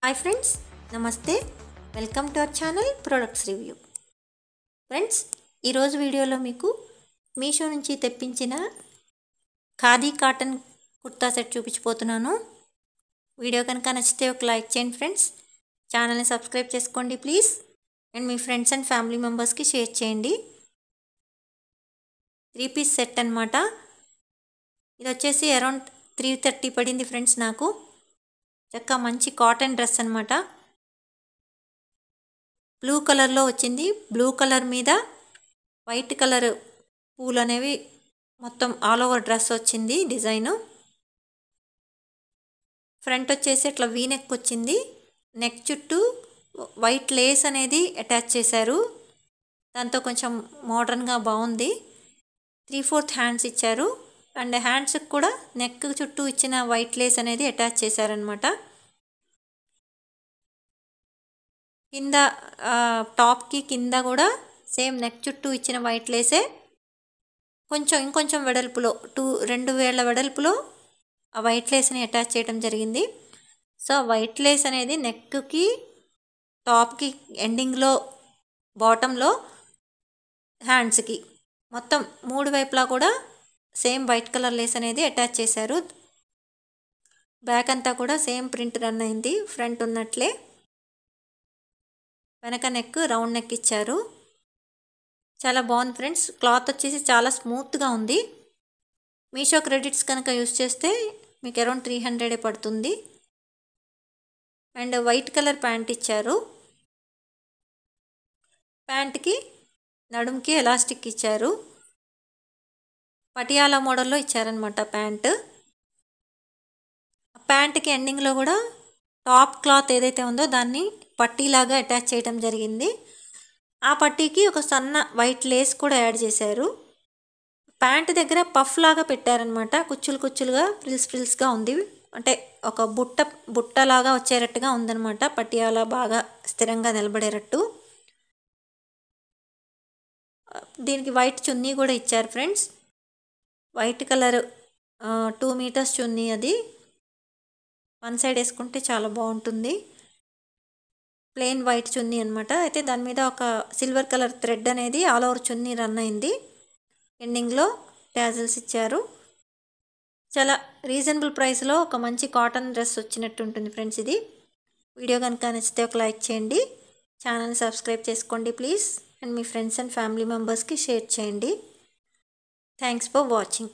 Hi friends, నమస్తే. Welcome to our channel products review. Friends, ఈరోజు వీడియోలో మీకు మీషో నుంచి తెప్పించిన ఖాదీ కాటన్ కుర్తా సెట్ చూపించిపోతున్నాను. వీడియో కనుక నచ్చితే ఒక లైక్ చేయండి ఫ్రెండ్స్. ఛానల్ని సబ్స్క్రైబ్ చేసుకోండి ప్లీజ్. అండ్ మీ ఫ్రెండ్స్ అండ్ ఫ్యామిలీ మెంబర్స్కి షేర్ చేయండి. 3 పీస్ సెట్ అనమాట. ఇది వచ్చేసి అరౌండ్ 330 పడింది ఫ్రెండ్స్. నాకు చక్కగా మంచి కాటన్ డ్రెస్ అనమాట. బ్లూ కలర్లో వచ్చింది. బ్లూ కలర్ మీద వైట్ కలర్ పూలు అనేవి మొత్తం ఆల్ ఓవర్ డ్రెస్ వచ్చింది డిజైను. ఫ్రంట్ వచ్చేసి ఇట్లా వీ నెక్ వచ్చింది. నెక్ చుట్టూ వైట్ లేస్ అనేది అటాచ్ చేశారు. దాంతో కొంచెం మోడర్న్గా బాగుంది. 3/4 హ్యాండ్స్ ఇచ్చారు. అండ్ హ్యాండ్స్కి కూడా నెక్ చుట్టూ ఇచ్చిన వైట్ లేస్ అనేది అటాచ్ చేశారనమాట. కింద టాప్కి కింద కూడా సేమ్ నెక్ చుట్టూ ఇచ్చిన వైట్ లేసే ఇంకొంచెం వెడల్పులో 2 వేళ్ల వెడల్పులో ఆ వైట్ లేస్ని అటాచ్ చేయడం జరిగింది. సో వైట్ లేస్ అనేది నెక్కి, టాప్కి ఎండింగ్లో, బాటంలో, హ్యాండ్స్కి మొత్తం 3 వైపులా కూడా సేమ్ వైట్ కలర్ లేస్ అనేది అటాచ్ చేశారు. బ్యాక్ అంతా కూడా సేమ్ ప్రింట్ రన్ అయింది. ఫ్రంట్ ఉన్నట్లే వెనక నెక్ రౌండ్ నెక్ ఇచ్చారు. చాలా బాగుంది ఫ్రెండ్స్. క్లాత్ వచ్చేసి చాలా స్మూత్గా ఉంది. మీషో క్రెడిట్స్ కనుక యూస్ చేస్తే మీకు అరౌండ్ 300 పడుతుంది. అండ్ వైట్ కలర్ ప్యాంట్ ఇచ్చారు. ప్యాంట్కి నడుముకి ఎలాస్టిక్ ఇచ్చారు. పటియాలా మోడల్లో ఇచ్చారనమాట ప్యాంట్. ప్యాంట్కి ఎండింగ్లో కూడా టాప్ క్లాత్ ఏదైతే ఉందో దాన్ని పట్టీలాగా అటాచ్ చేయడం జరిగింది. ఆ పట్టీకి ఒక సన్న వైట్ లేస్ కూడా యాడ్ చేశారు. ప్యాంట్ దగ్గర పఫ్ లాగా పెట్టారనమాట. కుచ్చులుగా ఫ్రిల్స్గా ఉంది. అంటే ఒక బుట్టలాగా వచ్చేటట్టుగా ఉందన్నమాట. పట్టియాలా బాగా స్థిరంగా నిలబడేటట్టు. దీనికి వైట్ చున్నీ కూడా ఇచ్చారు ఫ్రెండ్స్. వైట్ కలర్ 2 మీటర్స్ చున్నీ. అది వన్ సైడ్ వేసుకుంటే చాలా బాగుంటుంది. ప్లెయిన్ వైట్ చున్నీ అనమాట. అయితే దాని మీద ఒక సిల్వర్ కలర్ థ్రెడ్ అనేది ఆల్ ఓవర్ చున్నీ రన్ అయింది. ఎండింగ్లో ట్యాజిల్స్ ఇచ్చారు. చాలా రీజనబుల్ ప్రైస్లో ఒక మంచి కాటన్ డ్రెస్ వచ్చినట్టు ఉంటుంది ఫ్రెండ్స్. ఇది వీడియో కనుక నచ్చితే ఒక లైక్ చేయండి. ఛానల్ని సబ్స్క్రైబ్ చేసుకోండి ప్లీజ్. అండ్ మీ ఫ్రెండ్స్ అండ్ ఫ్యామిలీ మెంబర్స్కి షేర్ చేయండి. Thanks for watching.